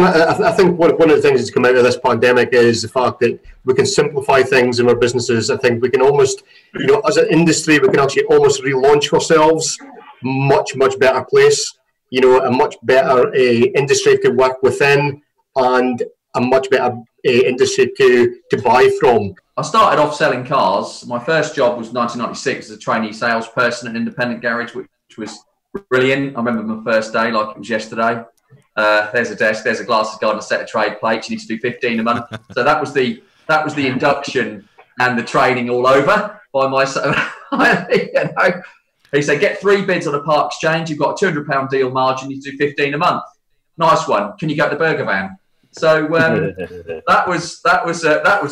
I think one of the things that's come out of this pandemic is the fact that we can simplify things in our businesses. I think we can almost, as an industry, we can actually almost relaunch ourselves much better place. A much better industry to work within, and a much better industry to buy from. I started off selling cars. My first job was 1996 as a trainee salesperson at an independent garage, which was brilliant. I remember my first day like it was yesterday. There's a desk, there's a glasses guard and a set of trade plates. You need to do 15 a month. So that was the induction and the training all over by myself. He said, get 3 bids on a part exchange. You've got a £200 deal margin. You do 15 a month. Nice one. Can you go to the burger van? So that was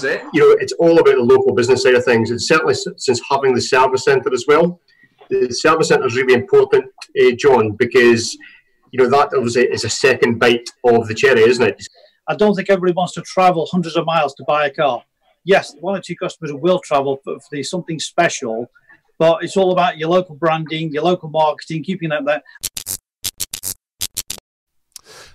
it. It's all about the local business side of things. And certainly since having the service centre as well, the service centre is really important, John, because that obviously is a second bite of the cherry, isn't it? I don't think everybody wants to travel hundreds of miles to buy a car. Yes, 1 or 2 customers will travel for something special, but it's all about your local branding, your local marketing, keeping that there.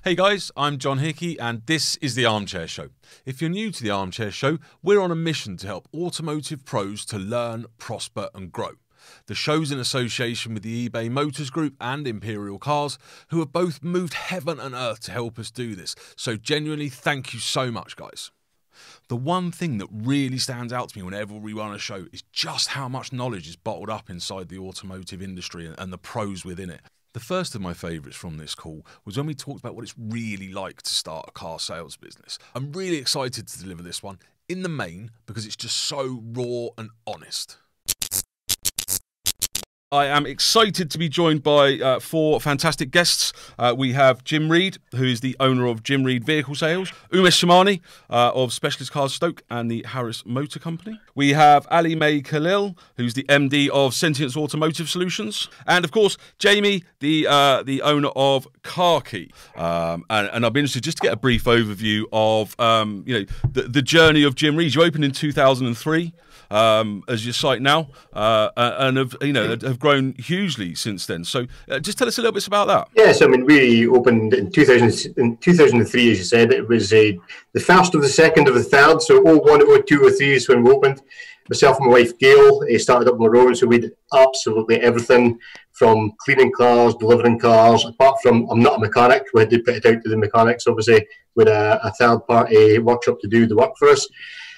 Hey guys, I'm John Hickey and this is the Armchair Show. If you're new to the Armchair Show, we're on a mission to help automotive pros to learn, prosper and grow. The show's in association with the eBay Motors Group and Imperial Cars, who have both moved heaven and earth to help us do this. So genuinely, thank you so much, guys. The one thing that really stands out to me whenever we run a show is just how much knowledge is bottled up inside the automotive industry and the pros within it. The first of my favourites from this call was when we talked about what it's really like to start a car sales business. I'm really excited to deliver this one in the main because it's just so raw and honest. I am excited to be joined by 4 fantastic guests. We have Jim Reid, who is the owner of Jim Reid Vehicle Sales, Umesh Samani of Specialist Cars Stoke and the Harris Motor Company. We have Ali May-Khalil, who's the MD of Sentience Automotive Solutions, and of course Jamie, the owner of Quay. And I've been interested just to get a brief overview of the journey of Jim Reid. You opened in 2003. As your site now, and have grown hugely since then. So just tell us a little bit about that. Yes, I mean, we opened in 2003, as you said. It was the first of the second of the third, so 01, 02, 03 is when we opened. Myself and my wife Gail started up on the road, so we did absolutely everything from cleaning cars, delivering cars. Apart from, I'm not a mechanic, we had to put it out to the mechanics, obviously, with a third-party workshop to do the work for us.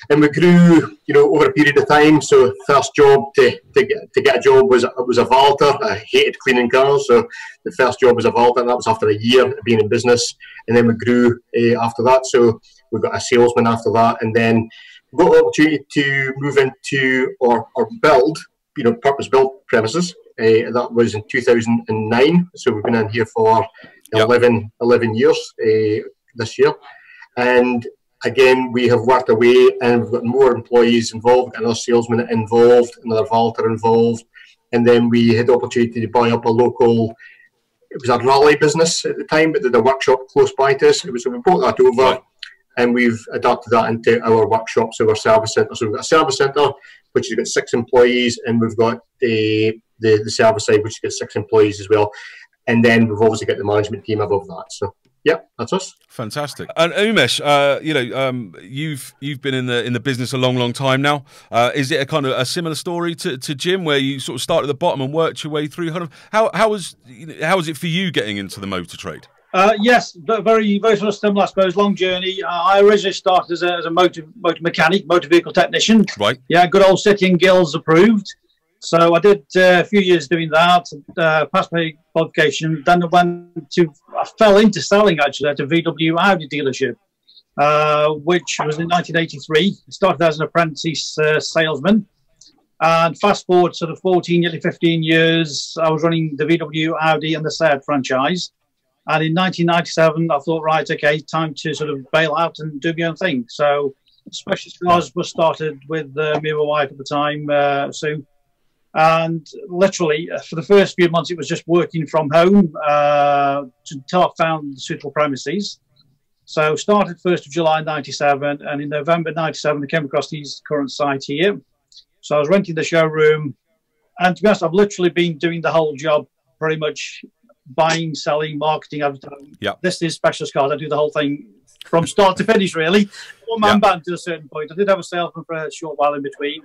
And we grew, over a period of time. So first job to get a job was a vaulter. I hated cleaning cars, so the first job was a vaulter, and that was after a year of being in business. And then we grew after that. So we got a salesman after that, and then we got the opportunity to move into or build, purpose-built premises. That was in 2009. So we've been in here for 11 years this year, and again, we have worked away and we've got more employees involved, another salesman involved, another vaulter involved. And then we had the opportunity to buy up a local, it was a rally business at the time, but did a workshop close by to us. So we brought that over and we've adapted that into our workshop, so our service centre. So we've got a service centre, which has got 6 employees, and we've got the service side, which has got 6 employees as well. And then we've obviously got the management team above that. So yeah, that's us. Fantastic. And Umesh, you've been in the business a long time now. Is it a kind of a similar story to Jim, where you sort of started at the bottom and worked your way through? How was it for you getting into the motor trade? Yes, very sort of similar, I suppose. Long journey. I originally started as a motor mechanic, motor vehicle technician. Right. Yeah, good old City and Guilds approved. So I did a few years doing that, passed my qualification, then I fell into selling actually at a VW Audi dealership, which was in 1983. I started as an apprentice salesman, and fast forward sort of 14, nearly 15 years, I was running the VW Audi and the Seat franchise. And in 1997, I thought, right, okay, time to sort of bail out and do my own thing. So Specialist Cars was started with me and my wife at the time, Sue. And literally, for the first few months, it was just working from home until I found suitable premises. So started 1st of July 97, and in November 97, I came across this current site here. So I was renting the showroom, and to be honest, I've literally been doing the whole job pretty much buying, selling, marketing, advertising. Yeah. This is specialist cars. I do the whole thing from start to finish, really. One-man band to a certain point. I did have a salesman for a short while in between.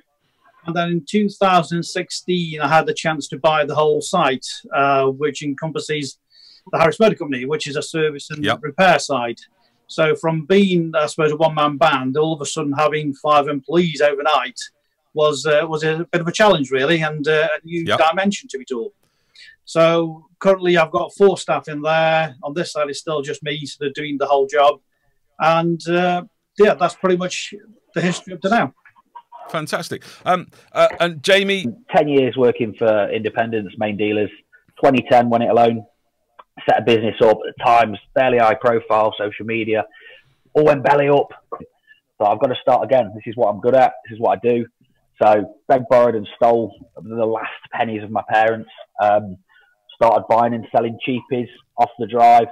And then in 2016, I had the chance to buy the whole site, which encompasses the Harris Motor Company, which is a service and repair side. So from being, I suppose, a one-man band, all of a sudden having 5 employees overnight was a bit of a challenge, really, and a new dimension to it all. So currently I've got 4 staff in there. On this side, it's still just me sort of doing the whole job. And, yeah, that's pretty much the history up to now. Fantastic. And Jamie? 10 years working for independents, main dealers. 2010 went it alone. Set a business up at times, fairly high profile, social media. All went belly up. So I've got to start again. This is what I'm good at. This is what I do. So begged, borrowed and stole the last pennies of my parents. Started buying and selling cheapies off the drive.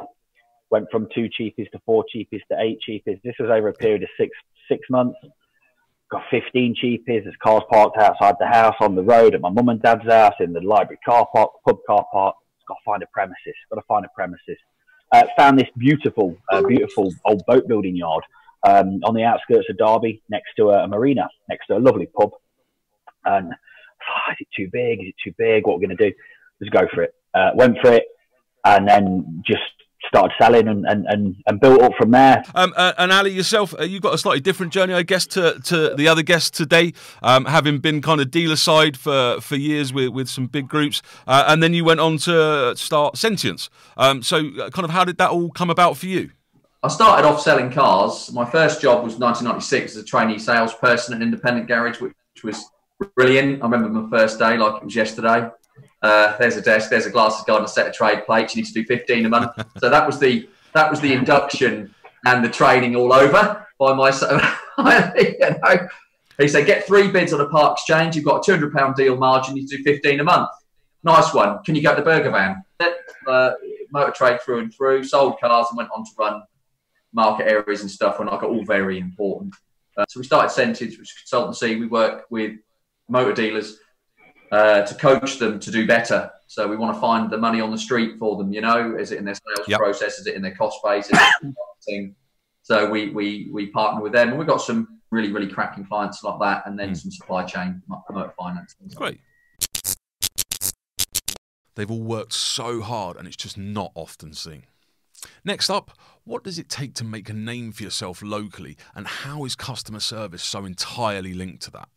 Went from 2 cheapies to 4 cheapies to 8 cheapies. This was over a period of six months. Got 15 cheapies. There's cars parked outside the house, on the road, at my mum and dad's house, in the library car park, pub car park. Got to find a premises. Got to find a premises. Found this beautiful old boat building yard on the outskirts of Derby, next to a marina, next to a lovely pub. And is it too big? Is it too big? What we're going to do? Let's go for it. Went for it, and then just started selling and built up from there. And Ali, yourself, you've got a slightly different journey, I guess, to the other guests today, having been kind of dealer side for years with some big groups, and then you went on to start Sentience. So kind of how did that all come about for you? I started off selling cars. My first job was 1996 as a trainee salesperson at an independent garage, which was brilliant. I remember my first day like it was yesterday. There's a desk, there's a glasses guard and a set of trade plates. You need to do 15 a month. So that was the induction and the training all over by myself. He said, get 3 bids on a part exchange. You've got a £200 deal margin. You need to do 15 a month. Nice one. Can you go to the burger van? Motor trade through and through. Sold cars and went on to run market areas and stuff when I got all very important. So we started Sentience, which is a consultancy. We work with motor dealers to coach them to do better. So we want to find the money on the street for them, you know. Is it in their sales process? Is it in their cost base? Is it in marketing? So we partner with them, and we've got some really, really cracking clients like that, and then some supply chain, motor finance. Great. They've all worked so hard, and it's just not often seen. Next up, what does it take to make a name for yourself locally, and how is customer service so entirely linked to that?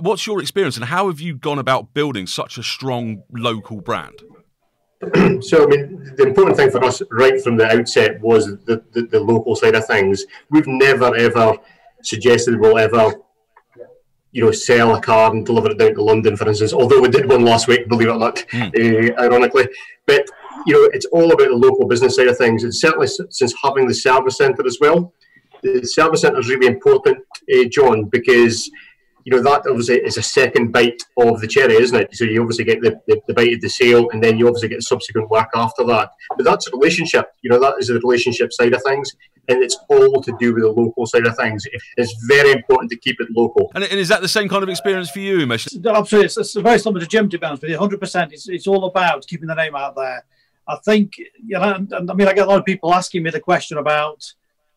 What's your experience, and how have you gone about building such a strong local brand? So, I mean, the important thing for us right from the outset was the local side of things. We've never, ever suggested we'll ever, you know, sell a car and deliver it down to London, for instance, although we did one last week, believe it or not, ironically. But, you know, it's all about the local business side of things. And certainly since having the service centre as well, the service centre is really important, John, because you know, that obviously is a second bite of the cherry, isn't it? So you obviously get the bite of the sale, and then you obviously get the subsequent work after that. But that's a relationship, you know, that is the relationship side of things, and it's all to do with the local side of things. It's very important to keep it local. And is that the same kind of experience for you, Umesh? Absolutely. It's very similar to Jim, to be honest with you. 100%. It's all about keeping the name out there. I think, you know, and I mean, I get a lot of people asking me the question about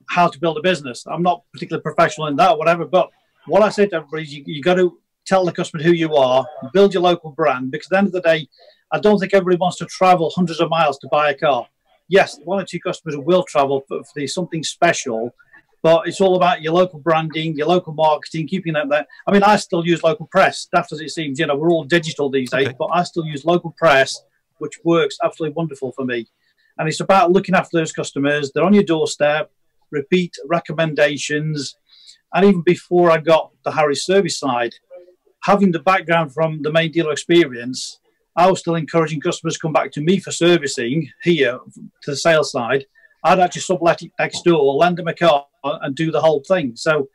how to build a business. I'm not particularly professional in that or whatever, but what I say to everybody is you got to tell the customer who you are, build your local brand, because at the end of the day, I don't think everybody wants to travel hundreds of miles to buy a car. Yes, 1 or 2 customers will travel for something special, but it's all about your local branding, your local marketing, keeping that there. I mean, I still use local press, daft as it seems. You know, we're all digital these days, but I still use local press, which works absolutely wonderful for me. And it's about looking after those customers. They're on your doorstep, repeat recommendations. And even before I got the Harris service side, having the background from the main dealer experience, I was still encouraging customers to come back to me for servicing here to the sales side. I'd actually sublet it next door, lend them a car and do the whole thing. So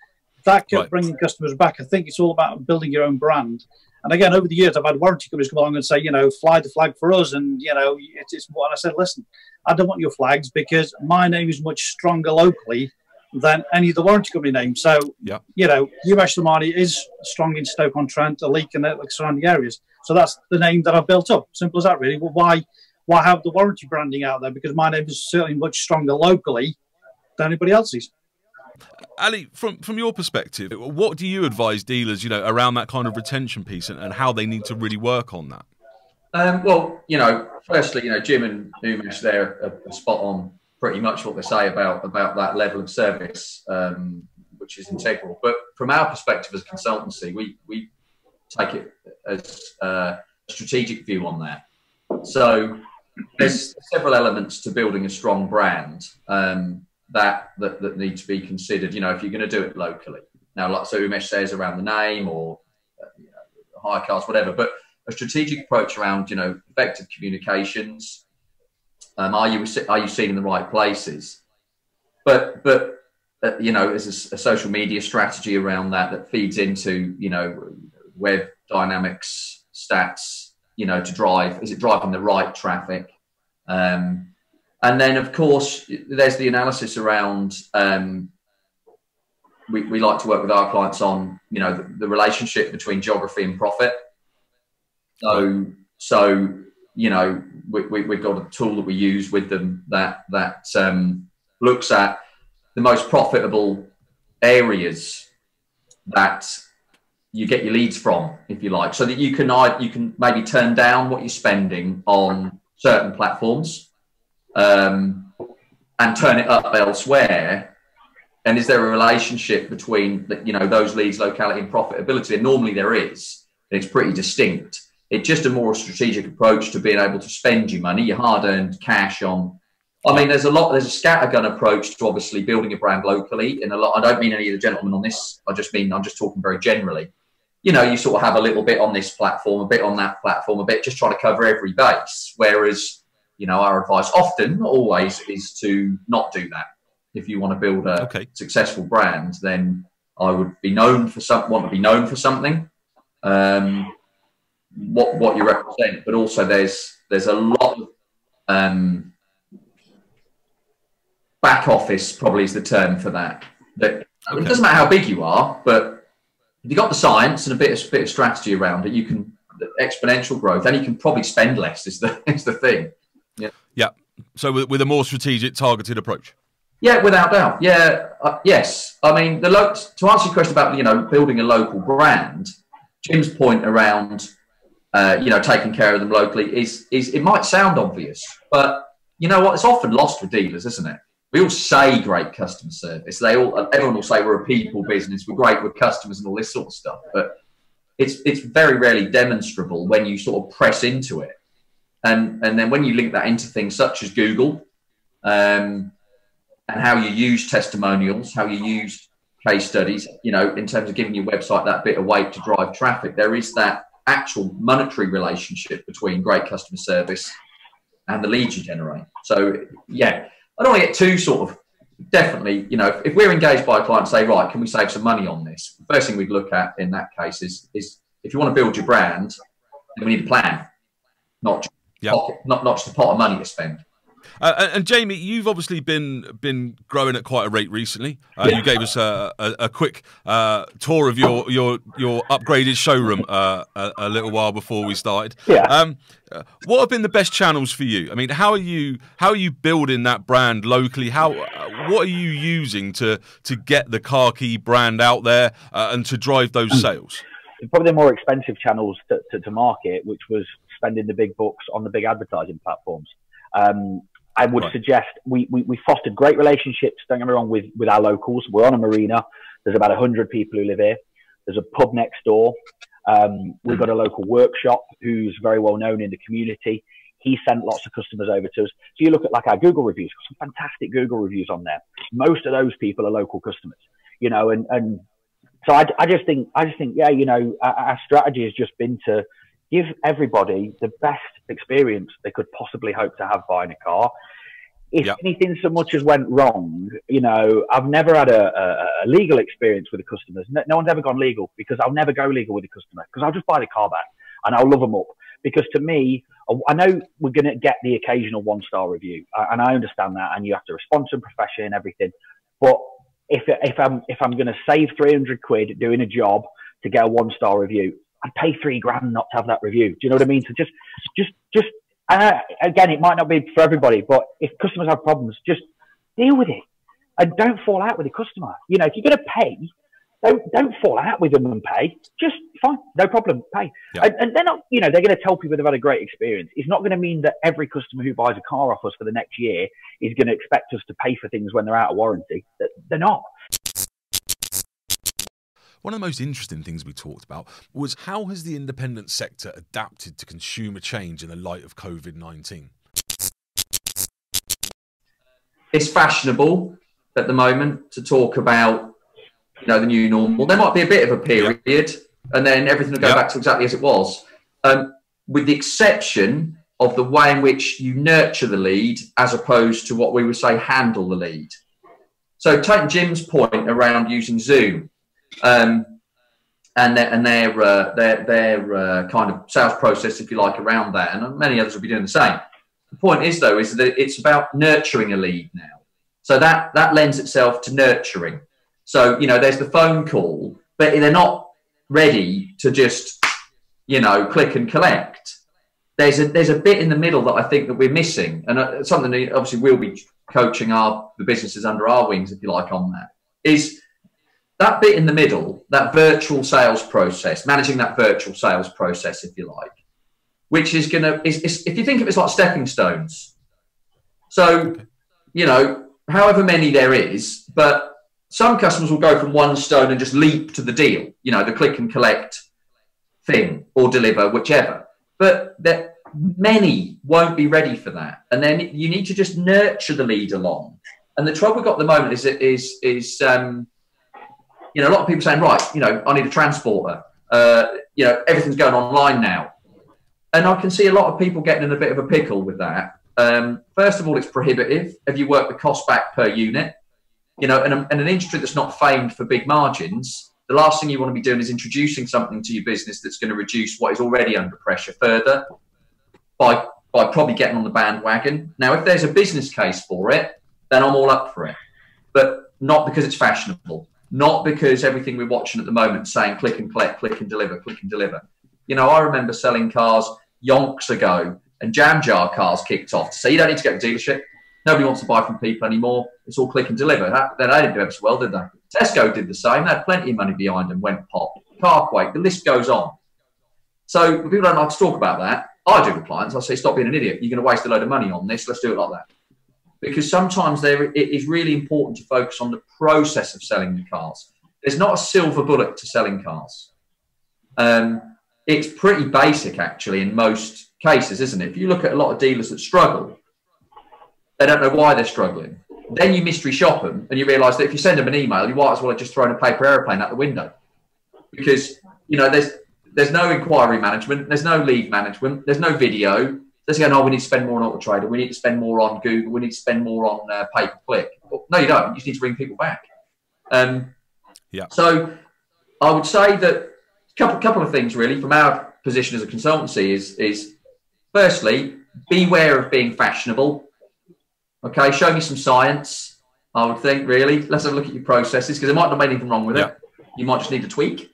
that kept bringing customers back. I think it's all about building your own brand. And again, over the years, I've had warranty companies come along and say, you know, fly the flag for us. And, you know, it's what I said, listen, I don't want your flags because my name is much stronger locally than any of the warranty company names. So, you know, Umesh Samani is strong in Stoke-on-Trent, a leak and the surrounding areas. So that's the name that I've built up. Simple as that, really. Well, why have the warranty branding out there? Because my name is certainly much stronger locally than anybody else's. Ali, from your perspective, what do you advise dealers, you know, around that kind of retention piece and how they need to really work on that? Well, you know, firstly, you know, Jim and Umesh there are spot on pretty much what they say about that level of service, which is integral. But from our perspective as a consultancy, we take it as a strategic view on that. So there's several elements to building a strong brand that need to be considered, you know, if you're going to do it locally. Now, like so Umesh says, around the name or you know, hire cars, whatever, but a strategic approach around, you know, effective communications. Are you seen in the right places? But you know, there's a social media strategy around that feeds into, you know, web dynamics, stats, you know, to drive, is it driving the right traffic? And then, of course, there's the analysis around, we like to work with our clients on, you know, the relationship between geography and profit. So you know, we've got a tool that we use with them that looks at the most profitable areas that you get your leads from, if you like, so that you can maybe turn down what you're spending on certain platforms and turn it up elsewhere. And is there a relationship between, you know, those leads, locality and profitability? And normally there is, and it's pretty distinct. It's just a more strategic approach to being able to spend your money, your hard-earned cash on. I mean, there's a scattergun approach to obviously building a brand locally. In a lot, I don't mean any of the gentlemen on this. I'm just talking very generally. You know, you sort of have a little bit on this platform, a bit on that platform, a bit, just trying to cover every base. Whereas, you know, our advice often, not always, is to not do that. If you want to build a successful brand, then I would be known for want to be known for something. What you represent, but also there's a lot of back office, probably is the term for that. It doesn't matter how big you are, but if you've got the science and a bit of strategy around it, you can exponential growth, and you can probably spend less. Is the thing. Yeah. So with a more strategic, targeted approach. Yeah, without doubt. Yeah, yes. I mean, to answer your question about, you know, building a local brand, Jim's point around you know, taking care of them locally is it might sound obvious, but you know what? It's often lost with dealers, isn't it? We all say great customer service. Everyone will say we're a people business, we're great with customers and all this sort of stuff, but it's very rarely demonstrable when you sort of press into it, and then when you link that into things such as Google, and how you use testimonials, how you use case studies, you know, in terms of giving your website that bit of weight to drive traffic, there is that actual monetary relationship between great customer service and the leads you generate. So yeah, I don't want to get too sort of, definitely, you know, if we're engaged by a client and say, right, can we save some money on this? The first thing we'd look at in that case is if you want to build your brand, then we need a plan, not just a pot of money to spend. And Jamie, you've obviously been growing at quite a rate recently. You gave us a quick tour of your upgraded showroom a little while before we started. Yeah. What have been the best channels for you? I mean, how are you building that brand locally? What are you using to get the Car Key brand out there and to drive those sales? Probably the more expensive channels to market, which was spending the big bucks on the big advertising platforms. I would suggest we fostered great relationships, don't get me wrong, with our locals. We're on a marina. There's about 100 people who live here. There's a pub next door. We've got a local workshop who's very well known in the community. He sent lots of customers over to us. So you look at like our Google reviews, some fantastic Google reviews on there. Most of those people are local customers, you know, and so I just think, yeah, you know, our strategy has just been to give everybody the best experience they could possibly hope to have buying a car. If anything so much as went wrong, you know, I've never had a legal experience with the customers. No one's ever gone legal, because I'll never go legal with the customer, because I'll just buy the car back and I'll love them up. Because to me, I know we're going to get the occasional one-star review, and I understand that, and you have to respond to profession and everything. But if I'm going to save 300 quid doing a job to get a one-star review, I'd pay $3,000 not to have that review. Do you know what I mean? So just again, it might not be for everybody, but if customers have problems, just deal with it and don't fall out with the customer. You know, if you're going to pay, don't fall out with them and pay. Just fine, no problem, pay. Yeah. And they're not, you know, they're going to tell people they've had a great experience. It's not going to mean that every customer who buys a car off us for the next year is going to expect us to pay for things when they're out of warranty. They're not. One of the most interesting things we talked about was how has the independent sector adapted to consumer change in the light of COVID-19? It's fashionable at the moment to talk about, you know, the new normal. There might be a bit of a period, and then everything will go back to exactly as it was, with the exception of the way in which you nurture the lead as opposed to what we would say handle the lead. So take Jim's point around using Zoom and their kind of sales process, if you like, around that, and many others will be doing the same. The point is, though, is that it's about nurturing a lead now. So that lends itself to nurturing. So, you know, there's the phone call, but they're not ready to just, you know, click and collect. There's a bit in the middle that I think that we're missing, and something that obviously we'll be coaching the businesses under our wings, if you like, on that, is that bit in the middle, that virtual sales process, managing that virtual sales process, if you like, which is if you think of it as like stepping stones. So, you know, however many there is, but some customers will go from one stone and just leap to the deal, you know, the click and collect thing or deliver, whichever. But many won't be ready for that. And then you need to just nurture the lead along. And the trouble we've got at the moment is you know, a lot of people saying, right, you know, I need a transporter. You know, everything's going online now. And I can see a lot of people getting in a bit of a pickle with that. First of all, it's prohibitive if you work the cost back per unit. You know, and an industry that's not famed for big margins, the last thing you want to be doing is introducing something to your business that's going to reduce what is already under pressure further by probably getting on the bandwagon. Now, if there's a business case for it, then I'm all up for it. But not because it's fashionable. Not because everything we're watching at the moment saying click and collect, click and deliver, click and deliver. You know, I remember selling cars yonks ago and jam jar cars kicked off to say you don't need to go to dealership. Nobody wants to buy from people anymore. It's all click and deliver. They didn't do it so well, did they? Tesco did the same. They had plenty of money behind them, went pop. Quay, the list goes on. So people don't like to talk about that. I do with clients. I say, stop being an idiot. You're going to waste a load of money on this. Let's do it like that. Because sometimes it is really important to focus on the process of selling the cars. There's not a silver bullet to selling cars. It's pretty basic, actually, in most cases, isn't it? If you look at a lot of dealers that struggle, they don't know why they're struggling. Then you mystery shop them and you realise that if you send them an email, you might as well have just thrown a paper aeroplane out the window. Because, you know, there's no inquiry management, there's no lead management, there's no video. They're going, oh, we need to spend more on Auto Trader, we need to spend more on Google, we need to spend more on pay-per-click. Well, no, you don't. You just need to bring people back. So I would say that a couple of things, really, from our position as a consultancy is firstly, beware of being fashionable. Okay, show me some science, I would think, really. Let's have a look at your processes, because there might not be anything wrong with it. You might just need a tweak.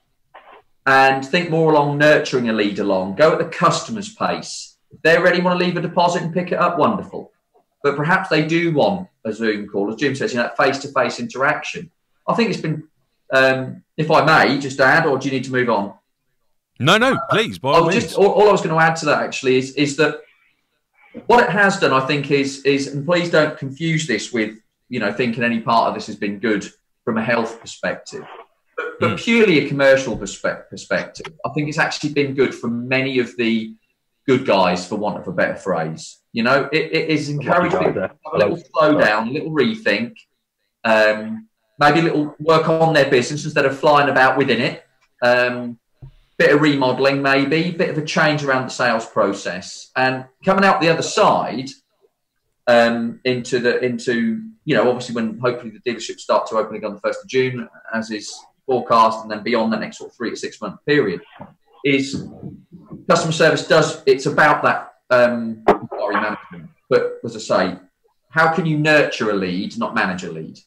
And think more along nurturing a lead along. Go at the customer's pace. If they're ready, want to leave a deposit and pick it up, wonderful. But perhaps they do want a Zoom call, as Jim says, you know, face-to-face interaction. I think it's been, if I may, just add, or do you need to move on? No, please. All I was going to add to that, actually, is that what it has done, I think, is, and please don't confuse this with, you know, thinking any part of this has been good from a health perspective, but purely a commercial perspective. I think it's actually been good for many of the good guys, for want of a better phrase. You know, it is encouraged people to have a little slow down, a little rethink, maybe a little work on their business instead of flying about within it. Bit of remodeling, maybe, bit of a change around the sales process, and coming out the other side into you know, obviously when hopefully the dealerships start to open again on the 1st of June, as is forecast, and then beyond that next sort of 3 to 6 month period, is customer service it's about that inquiry management. But as I say, how can you nurture a lead, not manage a lead?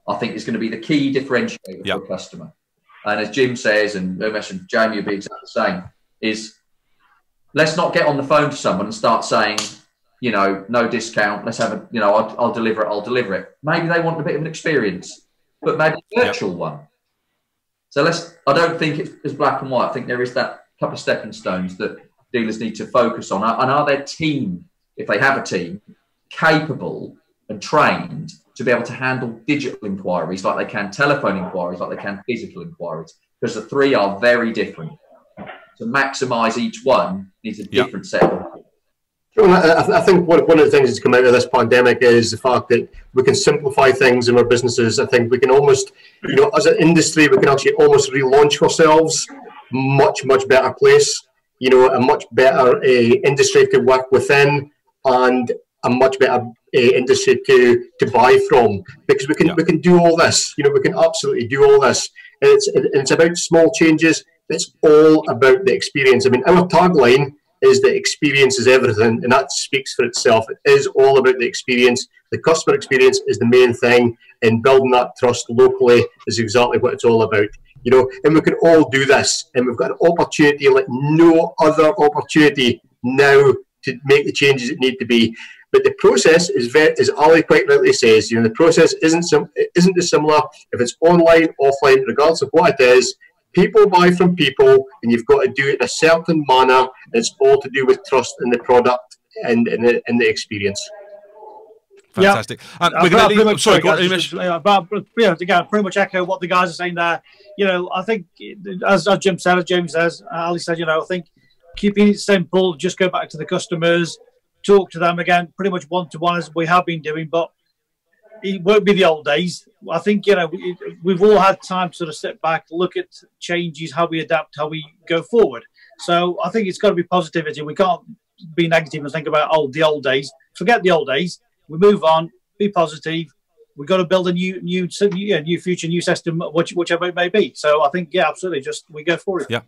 I think is going to be the key differentiator for a customer. and as Jim says, and Umesh and Jamie will be exactly the same, is let's not get on the phone to someone and start saying, you know, no discount, let's have a, you know, I'll deliver it. Maybe they want a bit of an experience, but maybe a virtual one. So I don't think it's as black and white. I think there is that couple of stepping stones that dealers need to focus on. And are their team, if they have a team, capable and trained to be able to handle digital inquiries like they can telephone inquiries, like they can physical inquiries? Because the three are very different. To maximise each one needs a different set of. I think one of the things that's come out of this pandemic is the fact that we can simplify things in our businesses. I think we can almost, you know, as an industry, we can actually almost relaunch ourselves much better place, you know, a much better industry to work within, and a much better industry to buy from, because we can do all this, you know, we can absolutely do all this. And it's about small changes. It's all about the experience. I mean, our tagline is that experience is everything, and that speaks for itself. It is all about the experience. The customer experience is the main thing, and building that trust locally is exactly what it's all about. You know, and we can all do this, and we've got an opportunity like no other opportunity now to make the changes that need to be. But the process is very, as Ali quite rightly says, you know, the process isn't dissimilar if it's online, offline, regardless of what it is. People buy from people, and you've got to do it in a certain manner. It's all to do with trust in the product and in the experience. Fantastic. We're going to leave. Sorry, Umesh. Again, pretty much echo what the guys are saying there. You know, I think, as Jim said, as Jamie says, Ali said, you know, I think keeping it simple, just go back to the customers, talk to them again, pretty much one-to-one as we have been doing, but it won't be the old days. I think, you know, we've all had time to sort of sit back, look at changes, how we adapt, how we go forward. So I think it's got to be positivity. We can't be negative and think about, oh, the old days. Forget the old days. We move on, be positive. We've got to build a new future, new system, whichever it may be. So I think, yeah, absolutely, just we go for it. Yeah.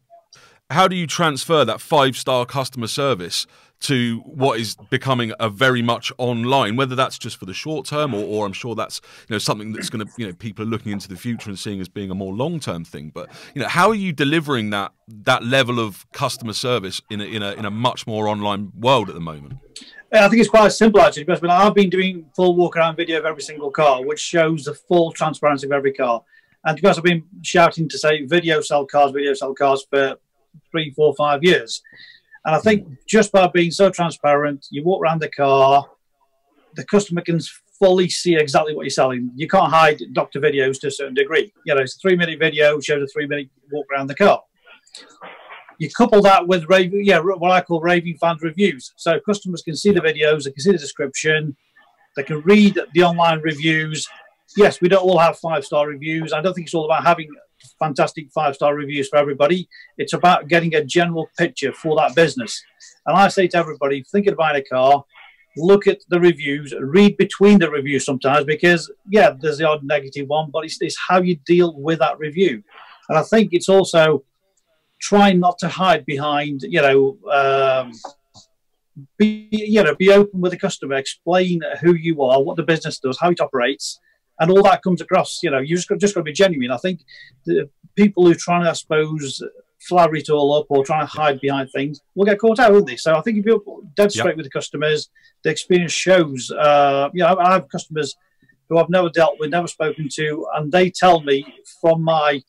How do you transfer that 5-star customer service to what is becoming a very much online, whether that's just for the short term, or I'm sure that's, you know, something that's going to, you know, people are looking into the future and seeing as being a more long-term thing. But, you know, how are you delivering that level of customer service in a much more online world at the moment? I think it's quite simple, actually, because I've been doing full walk-around video of every single car, which shows the full transparency of every car. And because I've been shouting to say video sell cars for 3, 4, 5 years. And I think just by being so transparent, you walk around the car, the customer can fully see exactly what you're selling. You can't hide doctor videos to a certain degree. You know, it's a 3-minute video, shows a 3-minute walk around the car. You couple that with what I call raving fans reviews. So customers can see the videos, they can see the description, they can read the online reviews. Yes, we don't all have 5-star reviews. I don't think it's all about having fantastic 5-star reviews for everybody. It's about getting a general picture for that business. And I say to everybody, thinking about a car, look at the reviews, read between the reviews sometimes, because, yeah, there's the odd negative one, but it's how you deal with that review. And I think it's also trying not to hide behind, be open with the customer, explain who you are, what the business does, how it operates, and all that comes across. You know, you just got to be genuine. I think the people who try to, I suppose, flower it all up or try to hide behind things will get caught out, won't they? So I think if you're dead straight with the customers, the experience shows. I have customers who I've never dealt with, never spoken to, and they tell me from my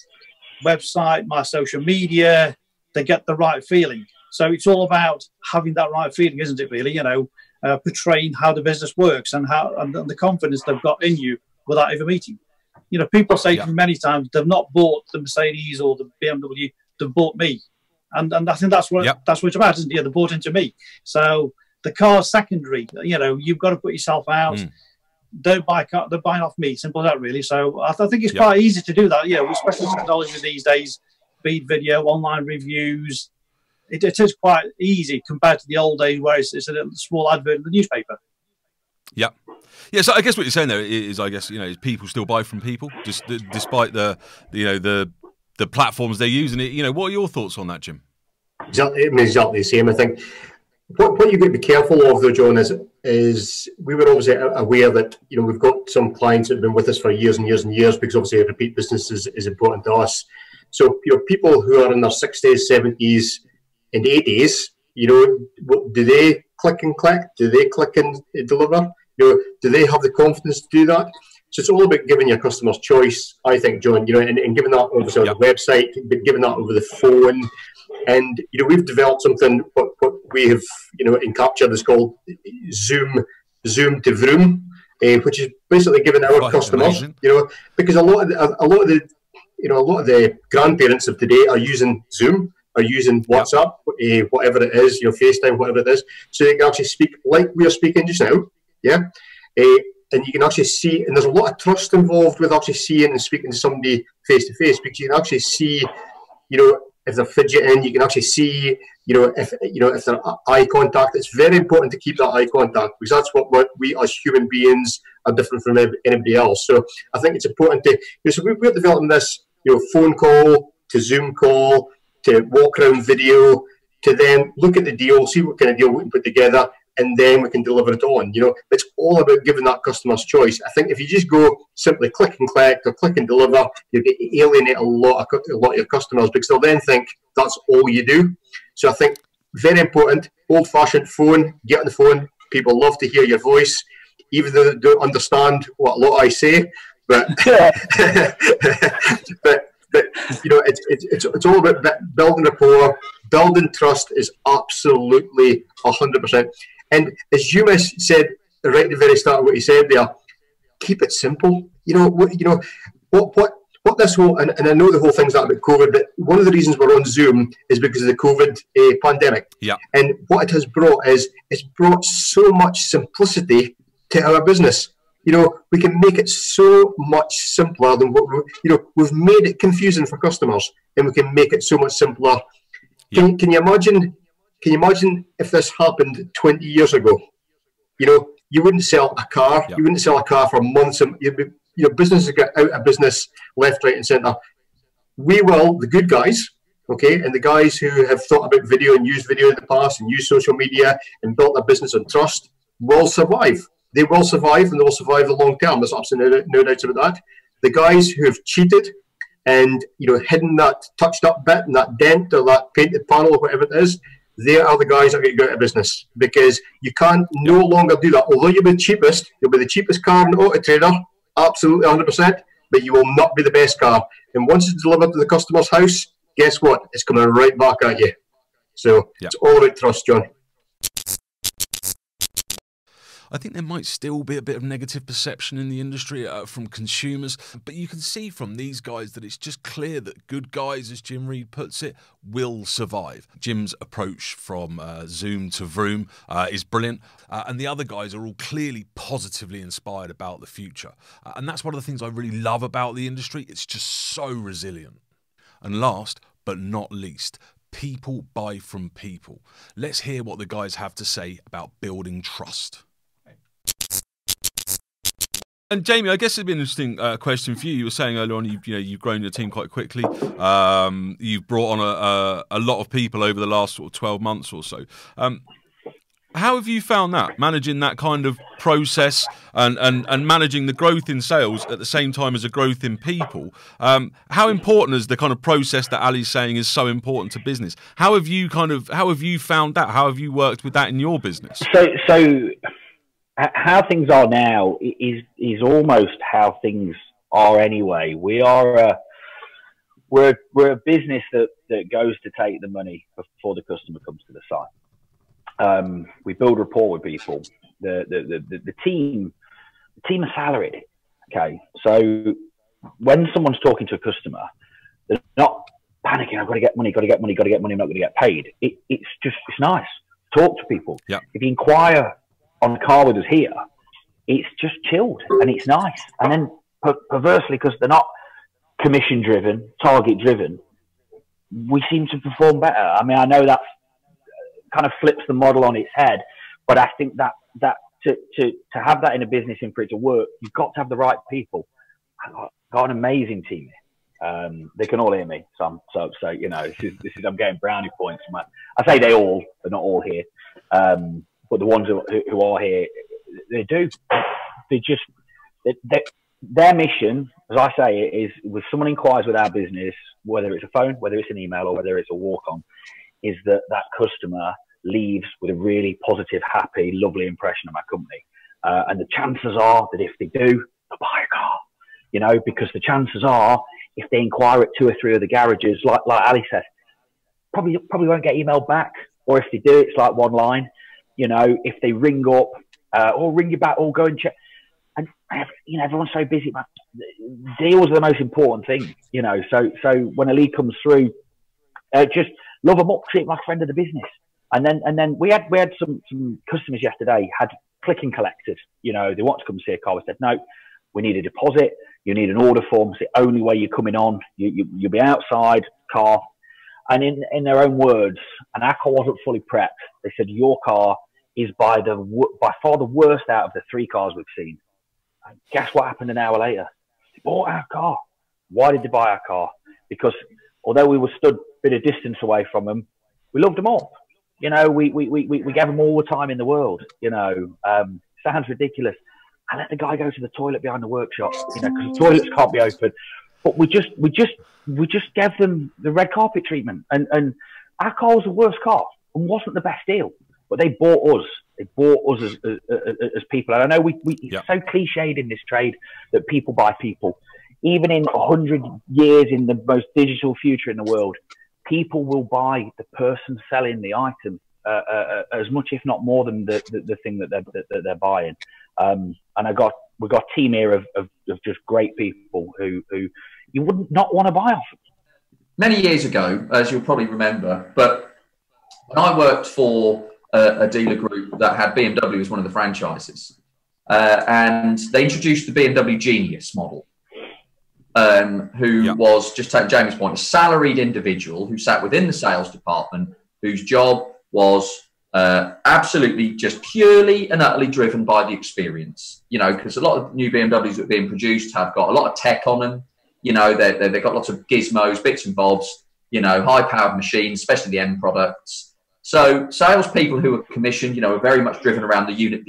website, my social media, they get the right feeling. So it's all about having that right feeling, isn't it, really? You know, portraying how the business works and the confidence they've got in you without ever meeting. You know, people say to me many times they've not bought the Mercedes or the BMW, they've bought me. And I think that's what it's about, isn't it? Yeah, they bought into me. So the car's secondary. You know, you've got to put yourself out. Don't buy a car, they're buying off me. Simple as that, really. So I think it's quite easy to do that. Yeah, with special technology these days, be it video, online reviews. It is quite easy compared to the old days where it's a little small advert in the newspaper. Yeah. Yeah, so I guess what you're saying there is, I guess, you know, people still buy from people, just despite the platforms they use. And you know, what are your thoughts on that, Jim? Exactly the same. I think what you've got to be careful of, though, John, is we were obviously aware that, you know, we've got some clients that have been with us for years and years and years, because obviously repeat business is important to us. So, people who are in their 60s, 70s, and 80s, do they click and collect? Do they click and deliver? Do they have the confidence to do that? So it's all about giving your customers choice, I think, John, and giving that obviously on the website, but giving that over the phone. And, we've developed something, what we have, encaptured is called Zoom to Vroom, which is basically giving our customers, because a lot of the grandparents of today are using Zoom, are using WhatsApp, whatever it is, FaceTime, whatever it is, so they can actually speak like we are speaking just now, and you can actually see, and there's a lot of trust involved with actually seeing and speaking to somebody face to face, because you can actually see, if they're fidgeting, you can actually see, if they're eye contact. It's very important to keep that eye contact, because that's what we as human beings are different from anybody else. So I think it's important to, so we're developing this, phone call to Zoom call to walk around video to then look at the deal, see what kind of deal we can put together, and then we can deliver it on. It's all about giving that customer's choice. I think if you just go simply click and collect or click and deliver, you alienate a lot of your customers, because they'll then think that's all you do. So I think very important, old-fashioned phone, get on the phone. People love to hear your voice, even though they don't understand what a lot I say. But it's all about building rapport, building trust is absolutely 100%. And as Umesh said right at the very start of what he said there, keep it simple. What this whole, and I know the whole thing's not about COVID, but one of the reasons we're on Zoom is because of the COVID pandemic. Yeah. And what it has brought is it's brought so much simplicity to our business. We can make it so much simpler than what we've made it confusing for customers, and we can make it so much simpler. Yeah. Can you imagine? Can you imagine if this happened 20 years ago? You wouldn't sell a car. Yeah. You wouldn't sell a car for months. Businesses get out of business left, right, and centre. We will, the good guys, okay, and the guys who have thought about video and used video in the past and used social media and built a business on trust, will survive. They will survive, and they will survive the long term. There's absolutely no doubt about that. The guys who have cheated and hidden that touched up bit and that dent or that painted panel or whatever it is, they are the guys that get go out of business, because you can't no longer do that. Although you'll be the cheapest, you'll be the cheapest car in Auto Trader, absolutely 100%, but you will not be the best car. And once it's delivered to the customer's house, guess what? It's coming right back at you. So it's all about trust, John. I think there might still be a bit of negative perception in the industry from consumers, but you can see from these guys that it's just clear that good guys, as Jim Reid puts it, will survive. Jim's approach from Zoom to Vroom is brilliant, and the other guys are all clearly positively inspired about the future. And that's one of the things I really love about the industry. It's just so resilient. And last but not least, people buy from people. Let's hear what the guys have to say about building trust. And Jamie, I guess it'd be an interesting question for you. You were saying earlier on, you've grown your team quite quickly. You've brought on a lot of people over the last sort of 12 months or so. How have you found that, managing that kind of process and managing the growth in sales at the same time as a growth in people? How important is the kind of process that Ali's saying is so important to business? How have you found that? How have you worked with that in your business? So how things are now is almost how things are anyway. We're a business that goes to take the money before the customer comes to the site. We build rapport with people. The team are salaried. Okay, so when someone's talking to a customer, they're not panicking. I've got to get money. Got to get money. Got to get money. I'm not going to get paid. It's nice. Talk to people. Yeah. If you inquire on the car with us here, it's just chilled and it's nice. And then perversely, because they're not commission driven, target driven, we seem to perform better. I mean, I know that kind of flips the model on its head, but I think that to have that in a business and for it to work, you've got to have the right people. I've got an amazing team here. They can all hear me, so this is I'm getting brownie points. I say they all, they're not all here. But the ones who are here, they do. Their mission as I say, it is when someone inquires with our business, whether it's a phone, whether it's an email, or whether it's a walk-on, is that customer leaves with a really positive, happy, lovely impression of our company. And the chances are that if they do, they'll buy a car, you know, because the chances are if they inquire at 2 or 3 other garages, like Ali said, probably won't get emailed back. Or if they do, it's like one line, you know, if they ring up or ring you back or go and check. And, you know, everyone's so busy, man. Deals are the most important thing, you know. So when a lead comes through, just love them up, treat them like a friend of the business. And then we had some customers yesterday had click and collected. You know, they want to come see a car. We said, no, we need a deposit. You need an order form. It's the only way you're coming on. You'll be outside car. And in their own words, and our car wasn't fully prepped. They said, your car is by far the worst out of the 3 cars we've seen. And guess what happened an hour later? They bought our car. Why did they buy our car? Because although we were stood a bit of distance away from them, we loved them all. You know, we gave them all the time in the world. You know, sounds ridiculous. I let the guy go to the toilet behind the workshop, you know, because the toilets can't be open. But we just gave them the red carpet treatment. And our car was the worst car and wasn't the best deal. But they bought us. They bought us as people. And I know it's so cliched in this trade that people buy people. Even in 100 years in the most digital future in the world, people will buy the person selling the item as much, if not more, than the thing that they're buying. And we've got a team here of just great people who you would not want to buy off. Many years ago, as you'll probably remember, but when I worked for a dealer group that had BMW as one of the franchises, and they introduced the BMW Genius model, who was, just take Jamie's point, a salaried individual who sat within the sales department, whose job was absolutely just purely and utterly driven by the experience. You know, because a lot of new BMWs that are being produced have got a lot of tech on them. You know, they've got lots of gizmos, bits and bobs, you know, high-powered machines, especially the end products. So salespeople who are commissioned, you know, are very much driven around the unit.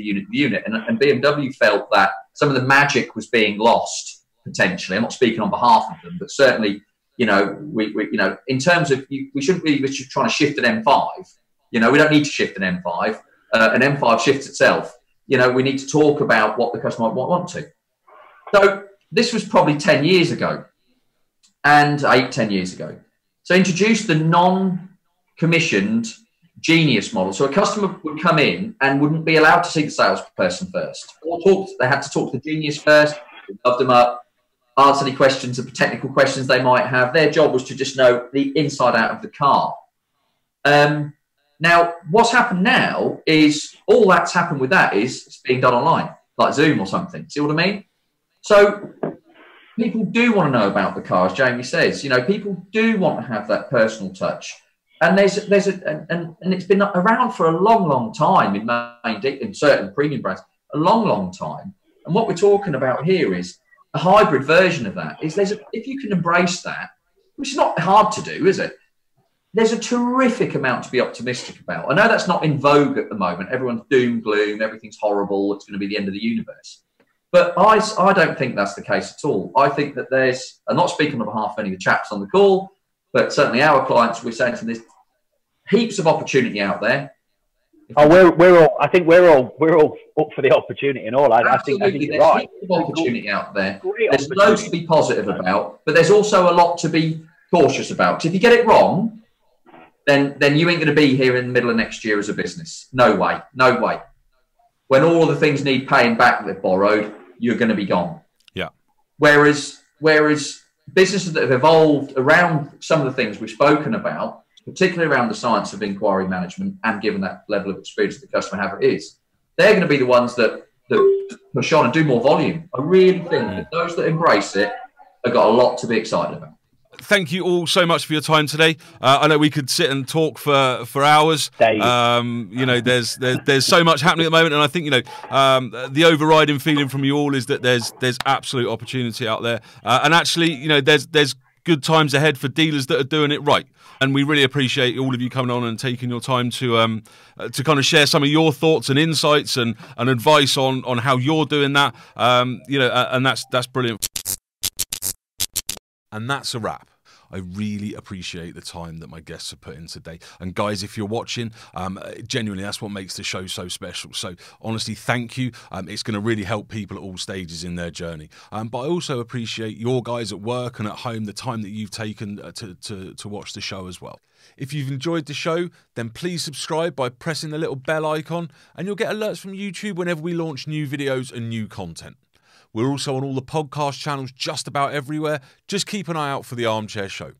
And BMW felt that some of the magic was being lost, potentially. I'm not speaking on behalf of them, but certainly, you know, we you know, in terms of, we shouldn't be just trying to shift an M5. You know, we don't need to shift an M5. An M5 shifts itself. You know, we need to talk about what the customer might want to. So this was probably 10 years ago, and 10 years ago. So introduced the non-commissioned Genius model. So a customer would come in and wouldn't be allowed to see the salesperson first. They had to talk to the Genius first, loved them up, answer any questions, or technical questions they might have. Their job was to just know the inside out of the car. Now, what's happened now is all that's happened with that is it's being done online, like Zoom or something. See what I mean? So people do want to know about the car, as Jamie says. You know, people do want to have that personal touch. And and it's been around for a long, long time in certain premium brands, a long, long time. And what we're talking about here is a hybrid version of that. If you can embrace that, which is not hard to do, is it? There's a terrific amount to be optimistic about. I know that's not in vogue at the moment. Everyone's doom, gloom, everything's horrible. It's going to be the end of the universe. But I don't think that's the case at all. I think that I'm not speaking on behalf of any of the chaps on the call, but certainly our clients, we're saying to this, heaps of opportunity out there. I think we're all up for the opportunity and all. I think you're right. Heaps of opportunity out there. There's loads to be positive about, but there's also a lot to be cautious about. Because if you get it wrong, then you ain't going to be here in the middle of next year as a business. No way. No way. When all the things need paying back that they've borrowed, you're going to be gone. Yeah. Whereas businesses that have evolved around some of the things we've spoken about, particularly around the science of inquiry management and given that level of experience the customer have is, they're going to be the ones that push on and do more volume. I really think that those that embrace it have got a lot to be excited about. Thank you all so much for your time today. I know we could sit and talk for hours. You know, there's so much happening at the moment, and I think, you know, the overriding feeling from you all is that there's absolute opportunity out there, and actually, you know, there's good times ahead for dealers that are doing it right. And we really appreciate all of you coming on and taking your time to kind of share some of your thoughts and insights and advice on how you're doing that. You know, and that's brilliant. And that's a wrap. I really appreciate the time that my guests have put in today. And guys, if you're watching, genuinely, that's what makes the show so special. So honestly, thank you. It's going to really help people at all stages in their journey. But I also appreciate your guys at work and at home, the time that you've taken to watch the show as well. If you've enjoyed the show, then please subscribe by pressing the little bell icon, and you'll get alerts from YouTube whenever we launch new videos and new content. We're also on all the podcast channels just about everywhere. Just keep an eye out for The Armchair Show.